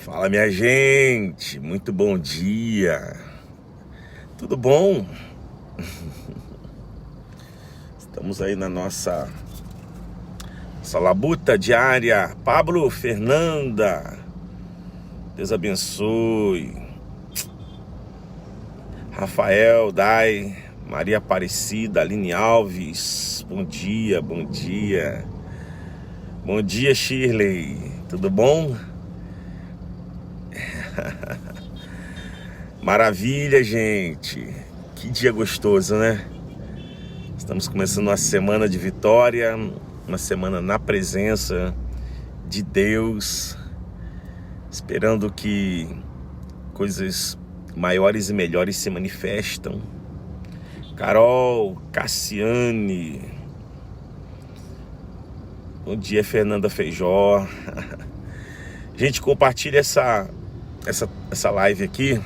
Fala, minha gente, muito bom dia, tudo bom? Estamos aí na nossa labuta diária. Pablo, Fernanda, Deus abençoe. Rafael, Dai, Maria Aparecida, Aline Alves, bom dia, bom dia. Bom dia, Shirley, tudo bom? Maravilha, gente. Que dia gostoso, né? Estamos começando uma semana de vitória, uma semana na presença de Deus, esperando que coisas maiores e melhores se manifestam. Carol, Cassiane, bom dia, Fernanda Feijó. Gente, compartilha essa live aqui.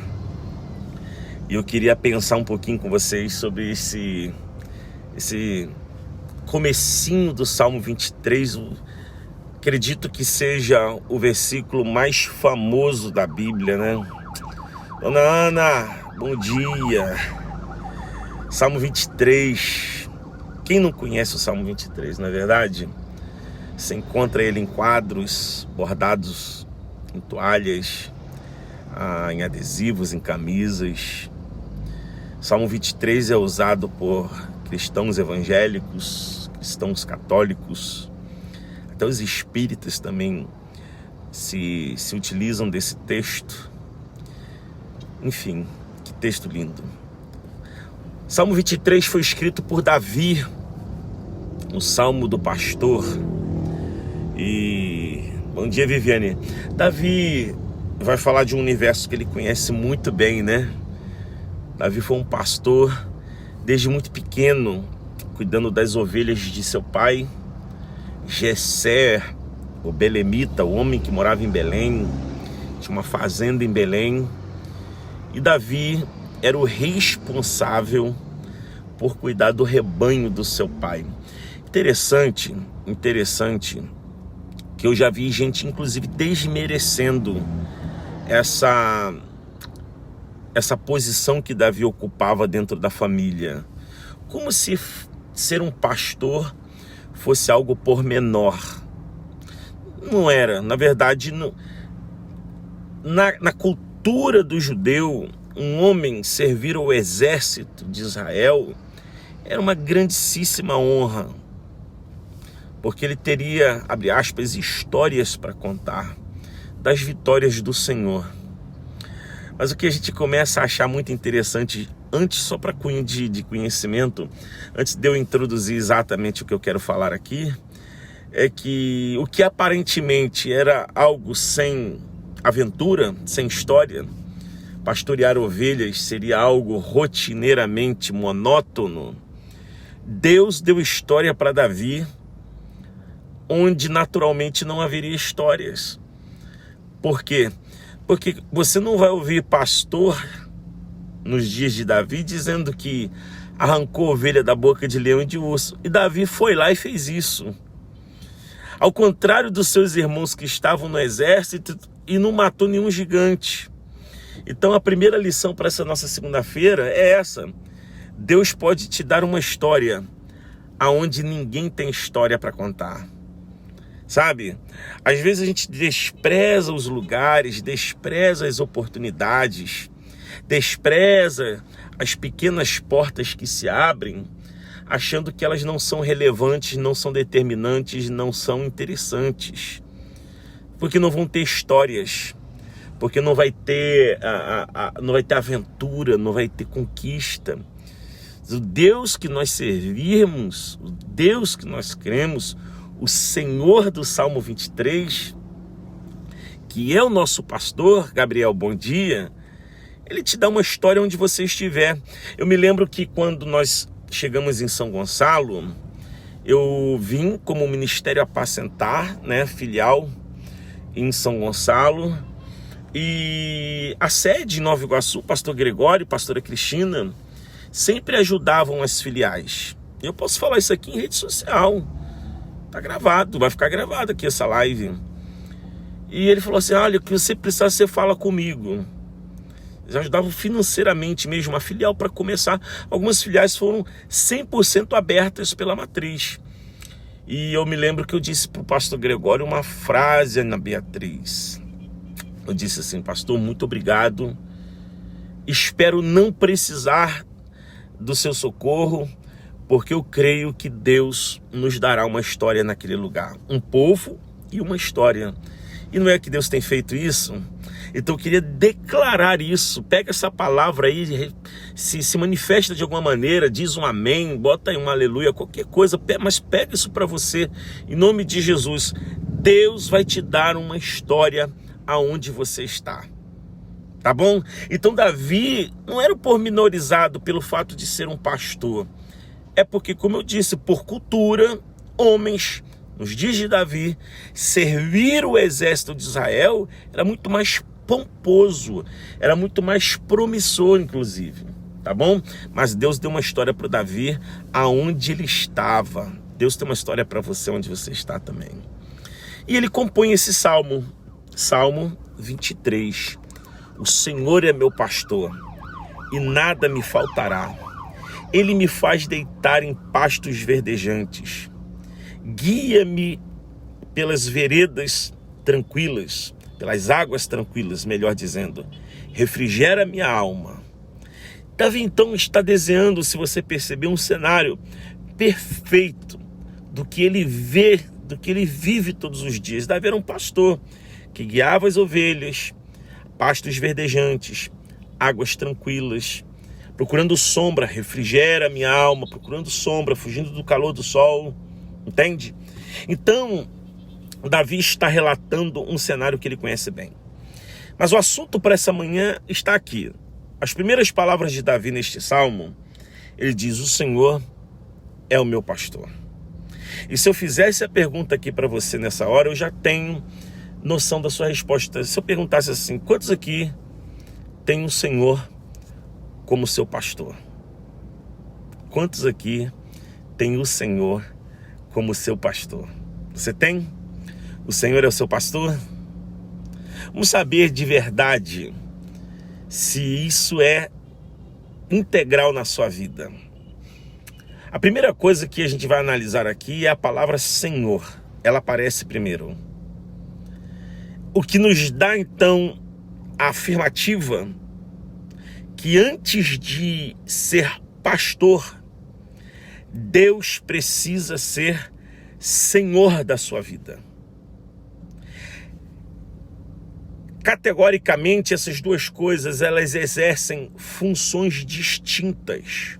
E eu queria pensar um pouquinho com vocês sobre esse comecinho do Salmo 23. Acredito que seja o versículo mais famoso da Bíblia, né? Dona Ana, bom dia. Salmo 23. Quem não conhece o Salmo 23, não é verdade? Você encontra ele em quadros bordados em toalhas, em adesivos, em camisas. Salmo 23 é usado por cristãos evangélicos, cristãos católicos, até os espíritas também se utilizam desse texto. Enfim, que texto lindo. Salmo 23 foi escrito por Davi, o Salmo do Pastor. E bom dia, Viviane. Davi vai falar de um universo que ele conhece muito bem, né? Davi foi um pastor desde muito pequeno, cuidando das ovelhas de seu pai. Jessé, o belemita, o homem que morava em Belém, tinha uma fazenda em Belém. E Davi era o responsável por cuidar do rebanho do seu pai. Interessante, que eu já vi gente, inclusive, desmerecendo essa posição que Davi ocupava dentro da família, como se ser um pastor fosse algo pormenor. Não era, na verdade, na cultura do judeu, um homem servir ao exército de Israel era uma grandíssima honra, porque ele teria, abre aspas, histórias para contar das vitórias do Senhor. Mas o que a gente começa a achar muito interessante, antes, só para cunho de conhecimento, antes de eu introduzir exatamente o que eu quero falar aqui, é que o que aparentemente era algo sem aventura, sem história, pastorear ovelhas seria algo rotineiramente monótono. Deus deu história para Davi, onde naturalmente não haveria histórias. Por quê? Porque você não vai ouvir pastor nos dias de Davi dizendo que arrancou ovelha da boca de leão e de urso. E Davi foi lá e fez isso. Ao contrário dos seus irmãos que estavam no exército e não matou nenhum gigante. Então a primeira lição para essa nossa segunda-feira é essa. Deus pode te dar uma história aonde ninguém tem história para contar. Sabe, às vezes a gente despreza os lugares, despreza as oportunidades, despreza as pequenas portas que se abrem, achando que elas não são relevantes, não são determinantes, não são interessantes, porque não vão ter histórias, porque não vai ter não vai ter aventura, não vai ter conquista. O Deus que nós servimos, o Deus que nós cremos, o Senhor do Salmo 23, que é o nosso pastor, Gabriel, bom dia, ele te dá uma história onde você estiver. Eu me lembro que quando nós chegamos em São Gonçalo, eu vim como Ministério Apacentar, né, filial em São Gonçalo, e a sede em Nova Iguaçu, pastor Gregório, pastora Cristina, sempre ajudavam as filiais. Eu posso falar isso aqui em rede social. Tá gravado, vai ficar gravado aqui essa live. E ele falou assim, olha, o que você precisar, você fala comigo. Eles ajudavam financeiramente mesmo, uma filial para começar. Algumas filiais foram 100% abertas pela matriz. E eu me lembro que eu disse para o pastor Gregório uma frase, Ana Beatriz. Eu disse assim, pastor, muito obrigado. Espero não precisar do seu socorro, porque eu creio que Deus nos dará uma história naquele lugar. Um povo e uma história. E não é que Deus tem feito isso? Então eu queria declarar isso. Pega essa palavra aí, se manifesta de alguma maneira, diz um amém, bota aí um aleluia, qualquer coisa, mas pega isso para você, em nome de Jesus. Deus vai te dar uma história aonde você está. Tá bom? Então Davi não era pormenorizado pelo fato de ser um pastor. É porque, como eu disse, por cultura, homens, nos dias de Davi, servir o exército de Israel era muito mais pomposo, era muito mais promissor, inclusive, tá bom? Mas Deus deu uma história para o Davi aonde ele estava. Deus tem uma história para você onde você está também. E ele compõe esse salmo, Salmo 23. O Senhor é meu pastor e nada me faltará. Ele me faz deitar em pastos verdejantes. Guia-me pelas veredas tranquilas, pelas águas tranquilas, melhor dizendo. Refrigera minha alma. Davi então está desenhando, se você perceber, um cenário perfeito do que ele vê, do que ele vive todos os dias. Davi era um pastor que guiava as ovelhas, pastos verdejantes, águas tranquilas, procurando sombra, refrigera minha alma, procurando sombra, fugindo do calor do sol, entende? Então, Davi está relatando um cenário que ele conhece bem. Mas o assunto para essa manhã está aqui. As primeiras palavras de Davi neste salmo, ele diz, o Senhor é o meu pastor. E se eu fizesse a pergunta aqui para você nessa hora, eu já tenho noção da sua resposta. Se eu perguntasse assim, quantos aqui tem o Senhor como seu pastor? Quantos aqui tem o Senhor como seu pastor? Você tem? O Senhor é o seu pastor? Vamos saber de verdade se isso é integral na sua vida. A primeira coisa que a gente vai analisar aqui é a palavra Senhor. Ela aparece primeiro. O que nos dá então a afirmativa que antes de ser pastor, Deus precisa ser Senhor da sua vida. Categoricamente, essas duas coisas, elas exercem funções distintas.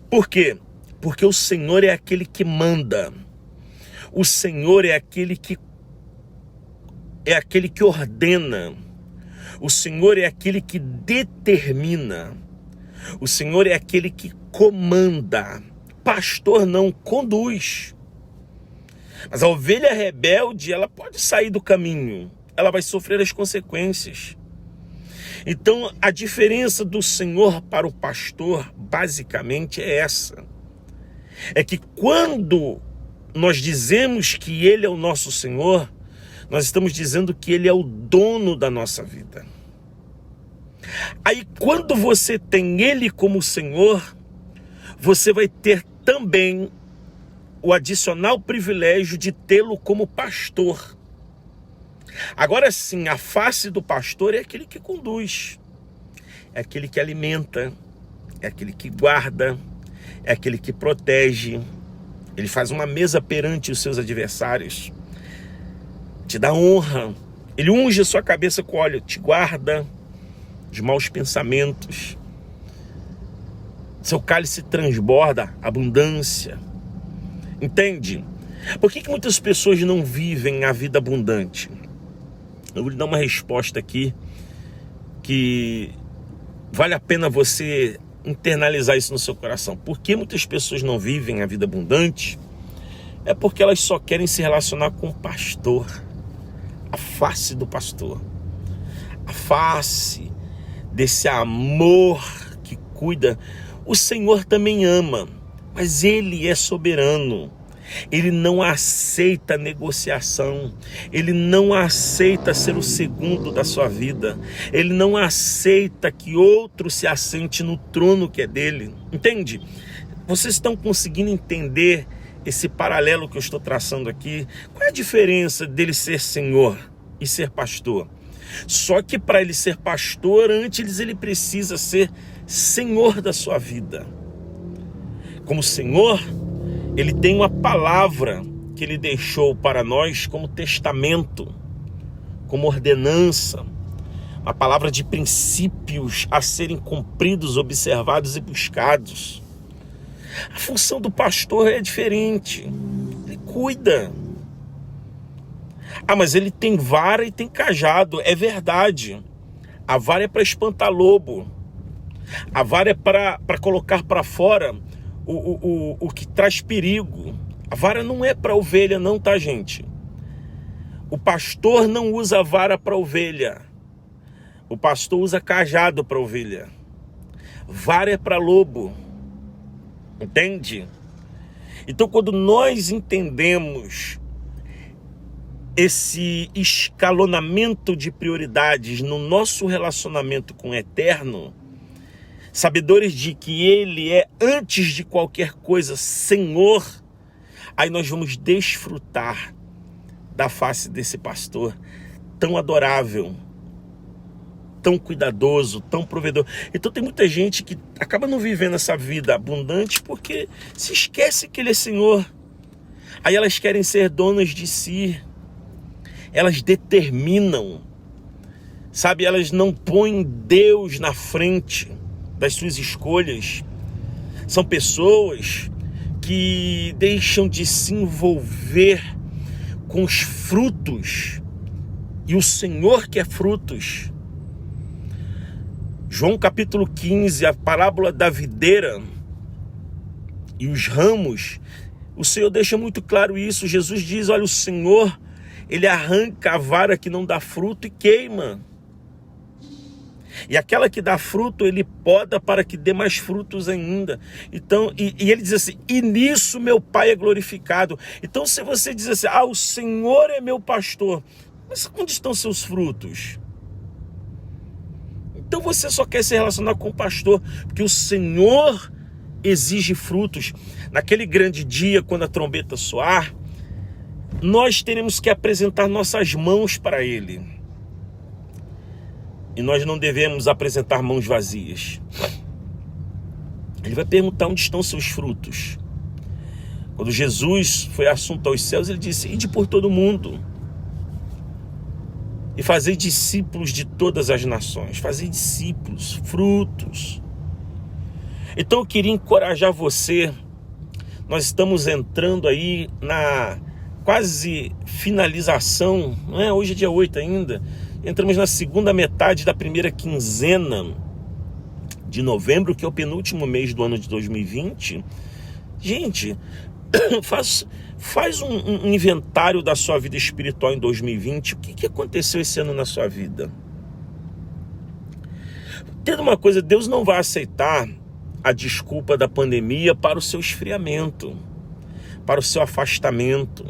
Por quê? Porque o Senhor é aquele que manda. O Senhor é aquele que ordena. O Senhor é aquele que determina. O Senhor é aquele que comanda. Pastor não conduz. Mas a ovelha rebelde, ela pode sair do caminho. Ela vai sofrer as consequências. Então, a diferença do Senhor para o pastor, basicamente, é essa. É que quando nós dizemos que Ele é o nosso Senhor, nós estamos dizendo que Ele é o dono da nossa vida. Aí, quando você tem Ele como Senhor, você vai ter também o adicional privilégio de tê-lo como pastor. Agora sim, a face do pastor é aquele que conduz, é aquele que alimenta, é aquele que guarda, é aquele que protege. Ele faz uma mesa perante os seus adversários, te dá honra, ele unge a sua cabeça com óleo, te guarda de maus pensamentos, seu cálice transborda abundância. Entende? Por que muitas pessoas não vivem a vida abundante? Eu vou lhe dar uma resposta aqui que vale a pena você internalizar isso no seu coração. Por que muitas pessoas não vivem a vida abundante? É porque elas só querem se relacionar com o pastor, a face do pastor, a face desse amor que cuida. O Senhor também ama, mas Ele é soberano. Ele não aceita negociação. Ele não aceita ser o segundo da sua vida. Ele não aceita que outro se assente no trono que é dele. Entende? Vocês estão conseguindo entender esse paralelo que eu estou traçando aqui? Qual é a diferença dele ser senhor e ser pastor? Só que para ele ser pastor, antes ele precisa ser senhor da sua vida. Como senhor, ele tem uma palavra que ele deixou para nós como testamento, como ordenança, uma palavra de princípios a serem cumpridos, observados e buscados. A função do pastor é diferente. Ele cuida. Mas ele tem vara e tem cajado. É verdade. A vara é para espantar lobo. A vara é para colocar para fora o que traz perigo. A vara não é para ovelha não, tá, gente? O pastor não usa vara para ovelha. O pastor usa cajado para ovelha. Vara é para lobo. Entende? Então, quando nós entendemos esse escalonamento de prioridades no nosso relacionamento com o Eterno, sabedores de que Ele é, antes de qualquer coisa, Senhor, aí nós vamos desfrutar da face desse pastor tão adorável, tão cuidadoso, tão provedor. Então tem muita gente que acaba não vivendo essa vida abundante porque se esquece que Ele é Senhor. Aí elas querem ser donas de si. Elas determinam, sabe? Elas não põem Deus na frente das suas escolhas. São pessoas que deixam de se envolver com os frutos e o Senhor que é frutos. João capítulo 15, a parábola da videira e os ramos, o Senhor deixa muito claro isso. Jesus diz, olha, o Senhor, Ele arranca a vara que não dá fruto e queima. E aquela que dá fruto, Ele poda para que dê mais frutos ainda. Então, e Ele diz assim, e nisso meu Pai é glorificado. Então, se você diz assim, o Senhor é meu pastor, mas onde estão seus frutos? Então você só quer se relacionar com o pastor, porque o Senhor exige frutos. Naquele grande dia, quando a trombeta soar, nós teremos que apresentar nossas mãos para Ele. E nós não devemos apresentar mãos vazias. Ele vai perguntar onde estão seus frutos. Quando Jesus foi assunto aos céus, Ele disse, ide por todo mundo e fazei discípulos de todas as nações. Fazei discípulos, frutos. Então eu queria encorajar você. Nós estamos entrando aí na quase finalização, não é? Hoje é dia 8 ainda. Entramos na segunda metade da primeira quinzena de novembro, que é o penúltimo mês do ano de 2020. Gente, faz um inventário da sua vida espiritual em 2020. O que aconteceu esse ano na sua vida? Entenda uma coisa, Deus não vai aceitar a desculpa da pandemia para o seu esfriamento, para o seu afastamento,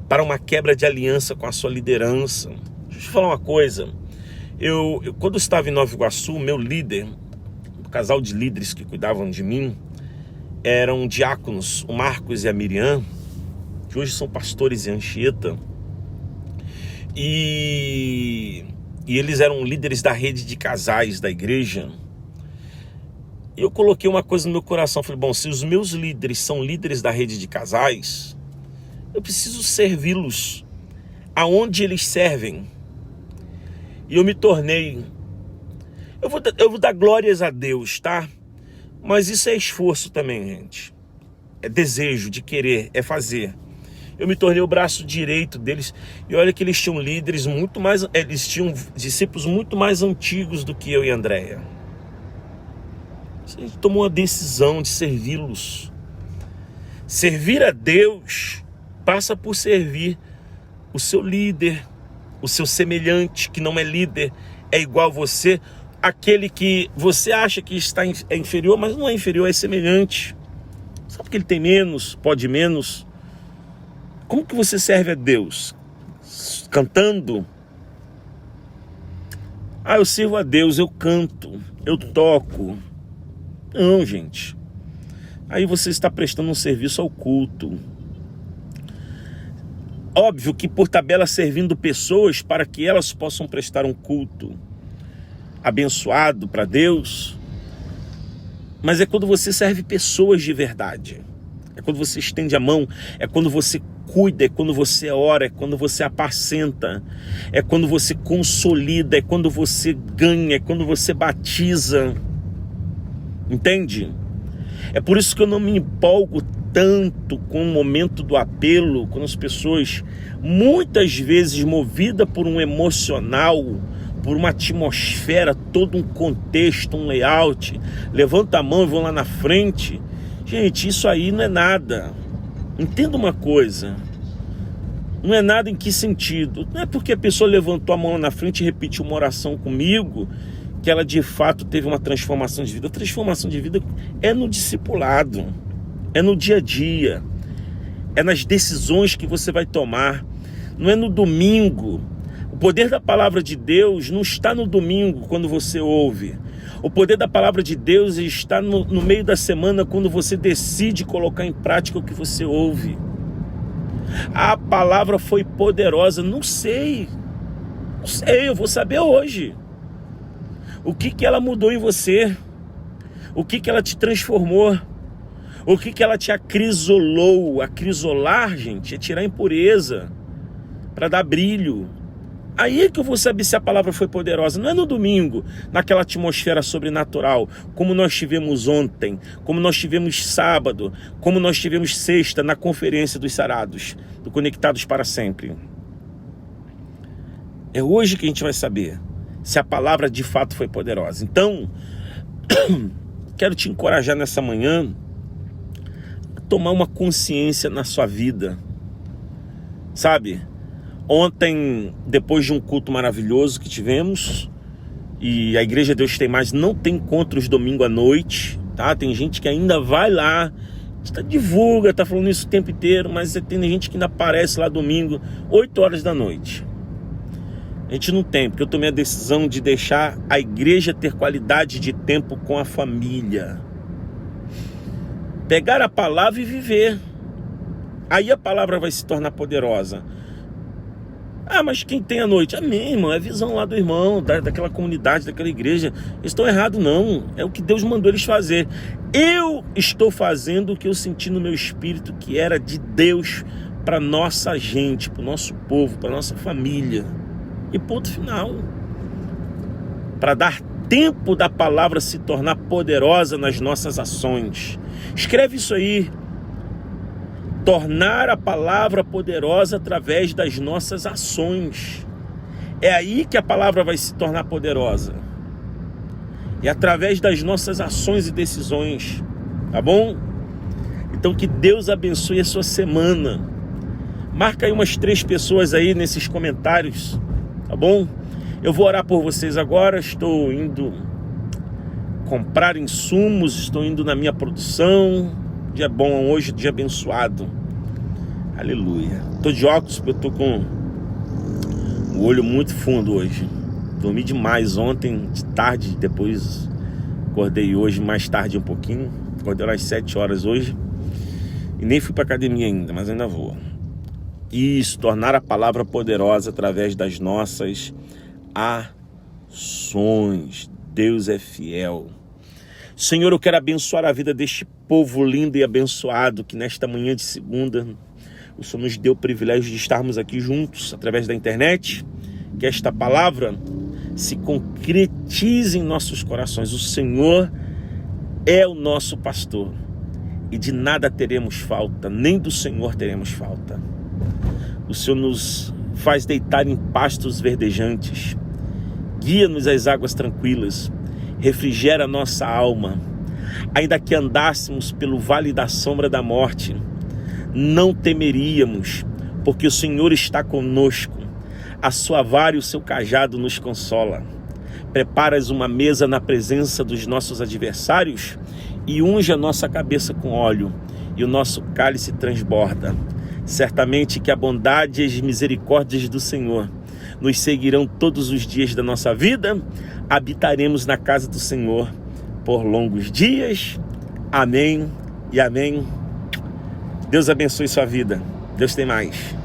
para uma quebra de aliança com a sua liderança. Deixa eu te falar uma coisa. Eu quando eu estava em Nova Iguaçu, meu líder, o casal de líderes que cuidavam de mim, eram diáconos, o Marcos e a Miriam, que hoje são pastores em Anchieta, e eles eram líderes da rede de casais da igreja. E eu coloquei uma coisa no meu coração, falei, bom, se os meus líderes são líderes da rede de casais, eu preciso servi-los aonde eles servem. E eu me tornei, eu vou dar glórias a Deus, tá? Mas isso é esforço também, gente. É desejo de querer, é fazer. Eu me tornei o braço direito deles. E olha que eles tinham líderes muito mais... Eles tinham discípulos muito mais antigos do que eu e a Andréia. A gente tomou a decisão de servi-los. Servir a Deus passa por servir o seu líder, o seu semelhante, que não é líder, é igual a você. Aquele que você acha que é inferior, mas não é inferior, é semelhante. Só porque ele tem menos, pode menos, Como que você serve a Deus? Cantando? Eu sirvo a Deus, eu canto, eu toco. Não, gente. Aí você está prestando um serviço ao culto. Óbvio que por tabela servindo pessoas para que elas possam prestar um culto abençoado para Deus. Mas é quando você serve pessoas de verdade. É quando você estende a mão, é quando você cuida, é quando você ora, é quando você apacenta, é quando você consolida, é quando você ganha, é quando você batiza. Entende? É por isso que eu não me empolgo tanto com o momento do apelo, quando as pessoas, muitas vezes movidas por um emocional, por uma atmosfera, todo um contexto, um layout, levanta a mão e vão lá na frente. Gente, isso aí não é nada. Entenda uma coisa, não é nada em que sentido? Não é porque a pessoa levantou a mão na frente e repetiu uma oração comigo que ela de fato teve uma transformação de vida. A transformação de vida é no discipulado, é no dia a dia, é nas decisões que você vai tomar, não é no domingo. O poder da palavra de Deus não está no domingo quando você ouve. O poder da palavra de Deus está no meio da semana quando você decide colocar em prática o que você ouve. A palavra foi poderosa, não sei, eu vou saber hoje. O que ela mudou em você? O que ela te transformou? O que ela te acrisolou? Acrisolar, gente, é tirar impureza para dar brilho. Aí é que eu vou saber se a palavra foi poderosa. Não é no domingo, naquela atmosfera sobrenatural, como nós tivemos ontem, como nós tivemos sábado, como nós tivemos sexta na conferência dos sarados, do Conectados para Sempre. É hoje que a gente vai saber se a palavra de fato foi poderosa. Então, quero te encorajar nessa manhã a tomar uma consciência na sua vida. Sabe? Ontem, depois de um culto maravilhoso que tivemos, e a Igreja Deus Tem Mais não tem encontros domingo à noite, tá? Tem gente que ainda vai lá, divulga, tá falando isso o tempo inteiro, mas tem gente que ainda aparece lá domingo, 8 horas da noite. A gente não tem, porque eu tomei a decisão de deixar a igreja ter qualidade de tempo com a família. Pegar a palavra e viver. Aí a palavra vai se tornar poderosa. Mas quem tem à noite? Amém, irmão, é a visão lá do irmão, daquela comunidade, daquela igreja. Eles estão errados não, é o que Deus mandou eles fazer. Eu estou fazendo o que eu senti no meu espírito que era de Deus para nossa gente, para o nosso povo, para nossa família. E ponto final. Para dar tempo da palavra se tornar poderosa nas nossas ações. Escreve isso aí. Tornar a palavra poderosa através das nossas ações. É aí que a palavra vai se tornar poderosa. É através das nossas ações e decisões. Tá bom? Então que Deus abençoe a sua semana. Marca aí umas 3 pessoas aí nesses comentários. Tá bom? Eu vou orar por vocês agora. Estou indo comprar insumos. Estou indo na minha produção. Dia bom hoje, dia abençoado. Aleluia. Tô de óculos porque eu tô com o olho muito fundo hoje. Dormi demais ontem, de tarde, depois acordei hoje mais tarde um pouquinho. Acordei às 7 horas hoje. E nem fui pra academia ainda, mas ainda vou. Isso, tornar a palavra poderosa através das nossas ações. Deus é fiel. Senhor, eu quero abençoar a vida deste povo lindo e abençoado que nesta manhã de segunda o Senhor nos deu o privilégio de estarmos aqui juntos através da internet. Que esta palavra se concretize em nossos corações. O Senhor é o nosso pastor e de nada teremos falta, nem do Senhor teremos falta. O Senhor nos faz deitar em pastos verdejantes, guia-nos às águas tranquilas, refrigera a nossa alma. Ainda que andássemos pelo vale da sombra da morte, não temeríamos, porque o Senhor está conosco. A sua vara e o seu cajado nos consola. Preparas uma mesa na presença dos nossos adversários e unge a nossa cabeça com óleo, e o nosso cálice transborda. Certamente que a bondade e as misericórdias do Senhor nos seguirão todos os dias da nossa vida. Habitaremos na casa do Senhor por longos dias. Amém e amém. Deus abençoe sua vida. Deus tem mais.